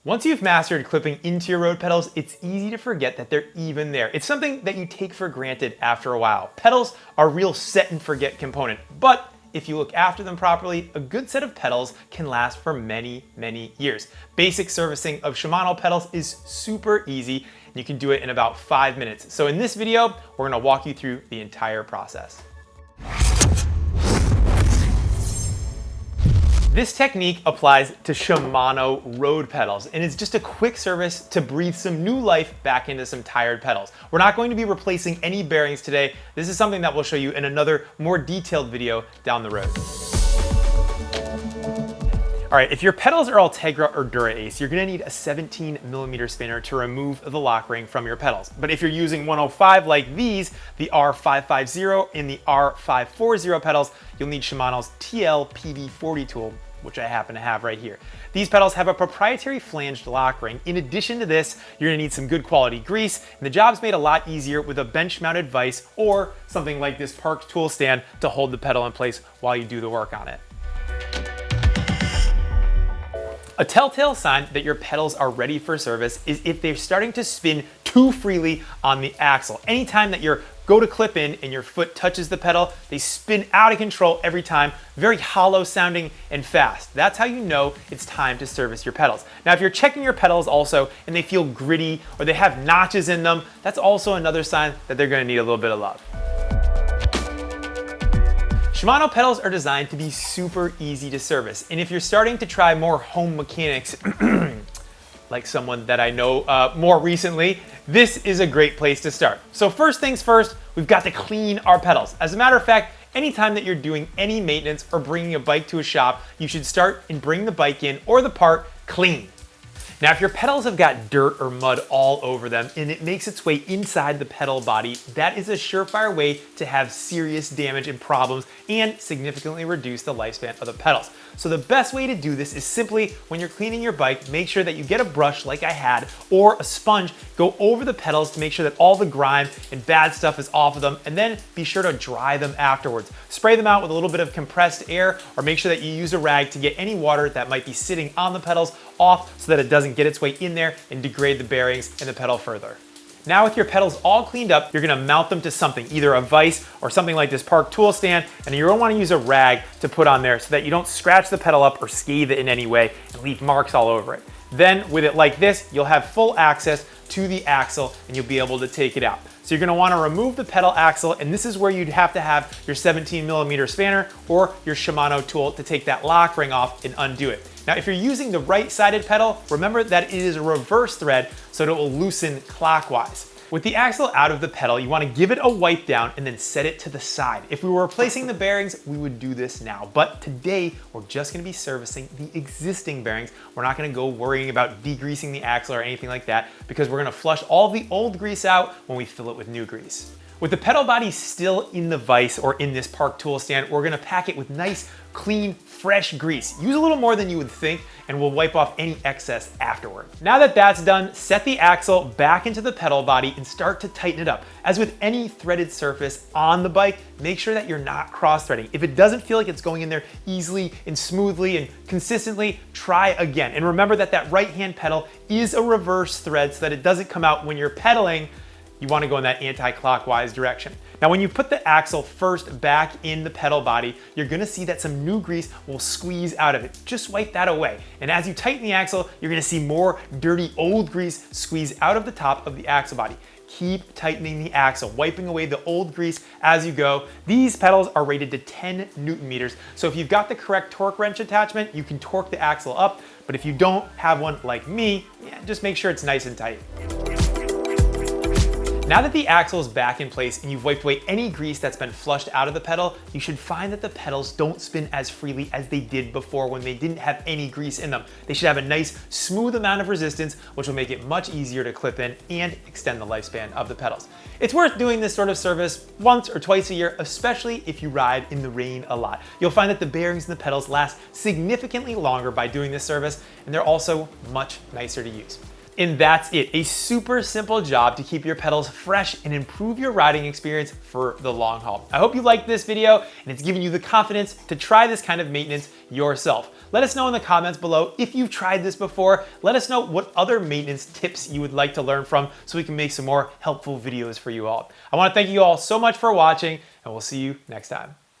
Once you've mastered clipping into your road pedals, it's easy to forget that they're even there. It's something that you take for granted after a while. Pedals are a real set and forget component, but if you look after them properly, a good set of pedals can last for many, many years. Basic servicing of Shimano pedals is super easy, and you can do it in about 5 minutes. So in this video, we're gonna walk you through the entire process. This technique applies to Shimano road pedals, and it's just a quick service to breathe some new life back into some tired pedals. We're not going to be replacing any bearings today. This is something that we'll show you in another more detailed video down the road. All right, if your pedals are Ultegra or Dura-Ace, you're gonna need a 17mm spanner to remove the lock ring from your pedals. But if you're using 105 like these, the R550 and the R540 pedals, you'll need Shimano's TL-PV40 tool, which I happen to have right here. These pedals have a proprietary flanged lock ring. In addition to this, you're gonna need some good quality grease, and the job's made a lot easier with a bench-mounted vise or something like this park tool stand to hold the pedal in place while you do the work on it. A telltale sign that your pedals are ready for service is if they're starting to spin too freely on the axle. Anytime that you go to clip in and your foot touches the pedal, they spin out of control every time, very hollow sounding and fast. That's how you know it's time to service your pedals. Now, if you're checking your pedals also and they feel gritty or they have notches in them, that's also another sign that they're gonna need a little bit of love. Shimano pedals are designed to be super easy to service, and if you're starting to try more home mechanics, like someone that I know more recently, this is a great place to start. So first things first, we've got to clean our pedals. As a matter of fact, anytime that you're doing any maintenance or bringing a bike to a shop, you should start and bring the bike in or the part clean. Now, if your pedals have got dirt or mud all over them and it makes its way inside the pedal body, that is a surefire way to have serious damage and problems and significantly reduce the lifespan of the pedals. So the best way to do this is simply when you're cleaning your bike, make sure that you get a brush like I had or a sponge, go over the pedals to make sure that all the grime and bad stuff is off of them, and then be sure to dry them afterwards. Spray them out with a little bit of compressed air or make sure that you use a rag to get any water that might be sitting on the pedals off so that it doesn't get its way in there and degrade the bearings and the pedal further. Now with your pedals all cleaned up, you're gonna mount them to something, either a vise or something like this park tool stand, and you're gonna wanna use a rag to put on there so that you don't scratch the pedal up or scathe it in any way and leave marks all over it. Then with it like this, you'll have full access to the axle and you'll be able to take it out. So you're gonna wanna remove the pedal axle, and this is where you'd have to have your 17mm spanner or your Shimano tool to take that lock ring off and undo it. Now, if you're using the right-sided pedal, remember that it is a reverse thread, so that it will loosen clockwise. With the axle out of the pedal, you wanna give it a wipe down and then set it to the side. If we were replacing the bearings, we would do this now. But today, we're just gonna be servicing the existing bearings. We're not gonna go worrying about degreasing the axle or anything like that, because we're gonna flush all the old grease out when we fill it with new grease. With the pedal body still in the vise or in this park tool stand, we're gonna pack it with nice, clean, fresh grease. Use a little more than you would think, and we'll wipe off any excess afterward. Now that that's done, set the axle back into the pedal body and start to tighten it up. As with any threaded surface on the bike, make sure that you're not cross-threading. If it doesn't feel like it's going in there easily and smoothly and consistently, try again. And remember that that right-hand pedal is a reverse thread so that it doesn't come out when you're pedaling. You wanna go in that anti-clockwise direction. Now, when you put the axle first back in the pedal body, you're gonna see that some new grease will squeeze out of it. Just wipe that away. And as you tighten the axle, you're gonna see more dirty old grease squeeze out of the top of the axle body. Keep tightening the axle, wiping away the old grease as you go. These pedals are rated to 10 Newton meters, so if you've got the correct torque wrench attachment, you can torque the axle up, but if you don't have one like me, just make sure it's nice and tight. Now that the axle is back in place and you've wiped away any grease that's been flushed out of the pedal, you should find that the pedals don't spin as freely as they did before when they didn't have any grease in them. They should have a nice, smooth amount of resistance, which will make it much easier to clip in and extend the lifespan of the pedals. It's worth doing this sort of service once or twice a year, especially if you ride in the rain a lot. You'll find that the bearings and the pedals last significantly longer by doing this service, and they're also much nicer to use. And that's it, a super simple job to keep your pedals fresh and improve your riding experience for the long haul. I hope you liked this video and it's given you the confidence to try this kind of maintenance yourself. Let us know in the comments below if you've tried this before. Let us know what other maintenance tips you would like to learn from so we can make some more helpful videos for you all. I want to thank you all so much for watching, and we'll see you next time.